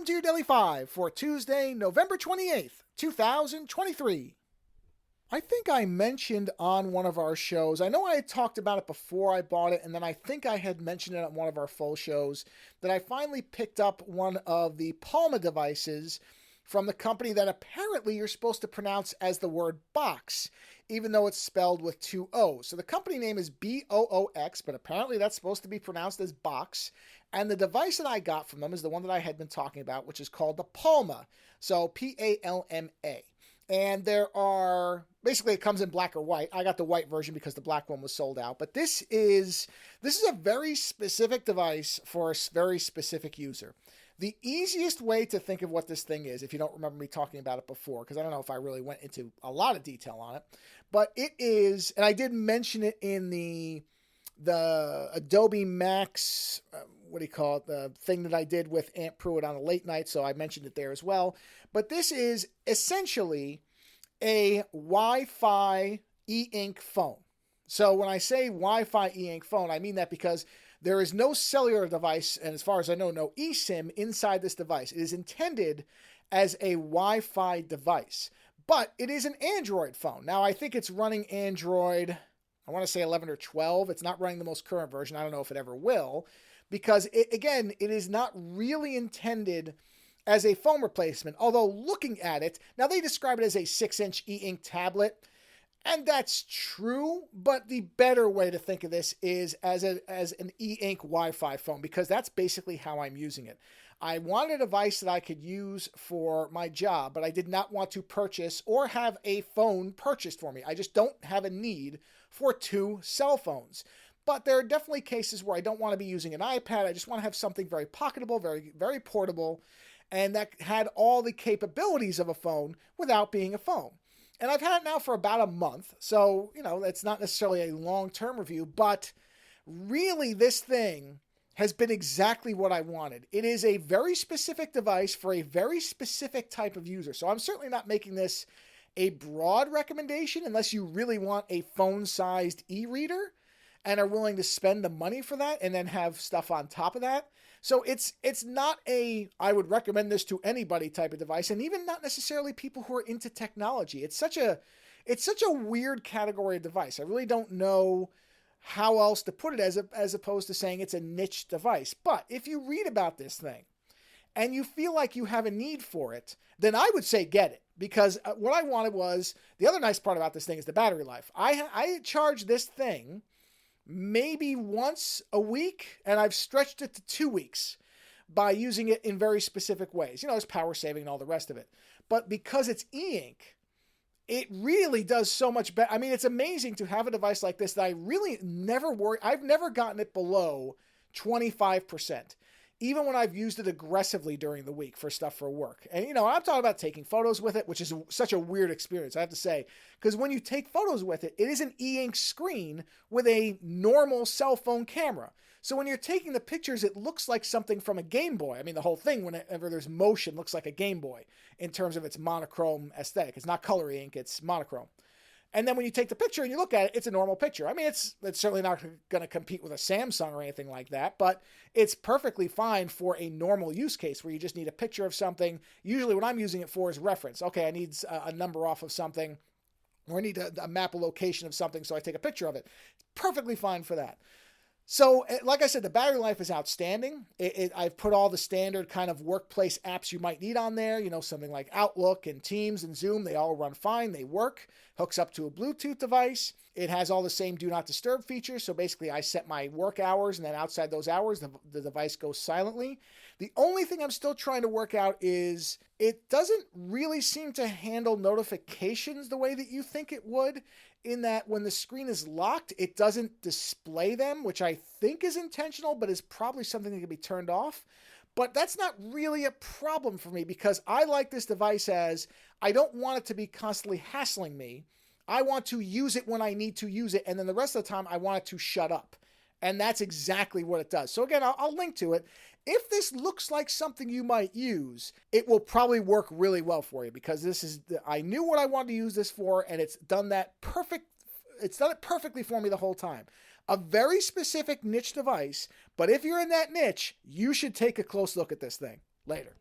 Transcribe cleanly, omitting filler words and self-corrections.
welcome to your Daily 5 for Tuesday, November 28th, 2023. I think I mentioned on one of our shows, I know I had talked about it before I bought it, and then I think I had mentioned it on one of our full shows, that I finally picked up one of the Palma devices from the company that apparently you're supposed to pronounce as the word Boox, even though it's spelled with two O's. So the company name is Boox, but apparently that's supposed to be pronounced as Boox. And the device that I got from them is the one that I had been talking about, which is called the Palma. So Palma. And there are, basically it comes in black or white. I got the white version because the black one was sold out. But this is a very specific device for a very specific user. The easiest way to think of what this thing is, if you don't remember me talking about it before, because I don't know if I really went into a lot of detail on it, but it is, and I did mention it in the Adobe Max, the thing that I did with Aunt Pruitt on a late night, so I mentioned it there as well. But this is essentially a Wi-Fi e-ink phone. So when I say Wi-Fi e-ink phone, I mean that because there is no cellular device, and as far as I know, no eSIM inside this device. It is intended as a Wi-Fi device, but it is an Android phone. Now, I think it's running Android, I want to say 11 or 12. It's not running the most current version. I don't know if it ever will, because, it is not really intended as a phone replacement, although looking at it, now they describe it as a 6-inch e-ink tablet, and that's true, but the better way to think of this is as an e-ink Wi-Fi phone, because that's basically how I'm using it. I want a device that I could use for my job, but I did not want to purchase or have a phone purchased for me. I just don't have a need for two cell phones. But there are definitely cases where I don't want to be using an iPad. I just want to have something very pocketable, very, very portable, and that had all the capabilities of a phone without being a phone. And I've had it now for about a month, so, that's not necessarily a long-term review, but really this thing has been exactly what I wanted. It is a very specific device for a very specific type of user. So I'm certainly not making this a broad recommendation unless you really want a phone-sized e-reader and are willing to spend the money for that and then have stuff on top of that. So it's not I would recommend this to anybody type of device, and even not necessarily people who are into technology. It's such a weird category of device. I really don't know how else to put it as opposed to saying it's a niche device. But if you read about this thing and you feel like you have a need for it, then I would say get it. Because what I wanted was, the other nice part about this thing is the battery life. I charge this thing maybe once a week, and I've stretched it to 2 weeks by using it in very specific ways. It's power saving and all the rest of it. But because it's e-ink, it really does so much better. I mean, it's amazing to have a device like this that I really never worry. I've never gotten it below 25%. Even when I've used it aggressively during the week for stuff for work. And, I'm talking about taking photos with it, which is such a weird experience, I have to say. Because when you take photos with it, it is an e-ink screen with a normal cell phone camera. So when you're taking the pictures, it looks like something from a Game Boy. I mean, the whole thing, whenever there's motion, looks like a Game Boy in terms of its monochrome aesthetic. It's not color ink, it's monochrome. And then when you take the picture and you look at it, it's a normal picture. I mean, it's certainly not going to compete with a Samsung or anything like that, but it's perfectly fine for a normal use case where you just need a picture of something. Usually what I'm using it for is reference. Okay, I need a number off of something, or I need a map a location of something, so I take a picture of it. It's perfectly fine for that. So, like I said, the battery life is outstanding. I've put all the standard kind of workplace apps you might need on there. Something like Outlook and Teams and Zoom. They all run fine. They work. Hooks up to a Bluetooth device. It has all the same Do Not Disturb features. So basically, I set my work hours, and then outside those hours, the device goes silently. The only thing I'm still trying to work out is it doesn't really seem to handle notifications the way that you think it would, in that when the screen is locked, it doesn't display them, which I think is intentional, but is probably something that can be turned off. But that's not really a problem for me, because I like this device as, I don't want it to be constantly hassling me. I want to use it when I need to use it, and then the rest of the time I want it to shut up. And that's exactly what it does. So again, I'll link to it. If this looks like something you might use, it will probably work really well for you, because I knew what I wanted to use this for, and it's done it perfectly for me the whole time. A very specific niche device, but if you're in that niche, you should take a close look at this thing. Later.